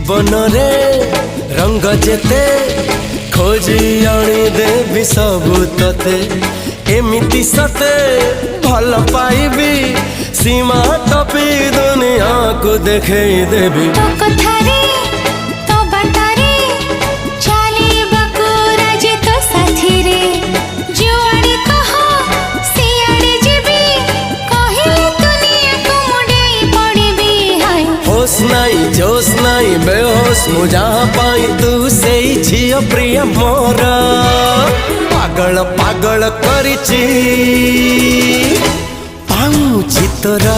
जीवन रे रंग जेते खोजी आनी देवी सबू तते एमिति सते भल पाइबी सीमा टपी दुनिया को देखे देवी तो कथारे तो बाटारे चाली बकुराज तो साथी रे जुआड़े कहो सियाड़े जीबी कहिले दुनिया को मुड़े पड़बी हाय होश नहीं जोश नहीं बेहोश मु जहाँ पाई तू से झियो प्रिय मोर पागल पागल करिछि पाऊछि तोरा।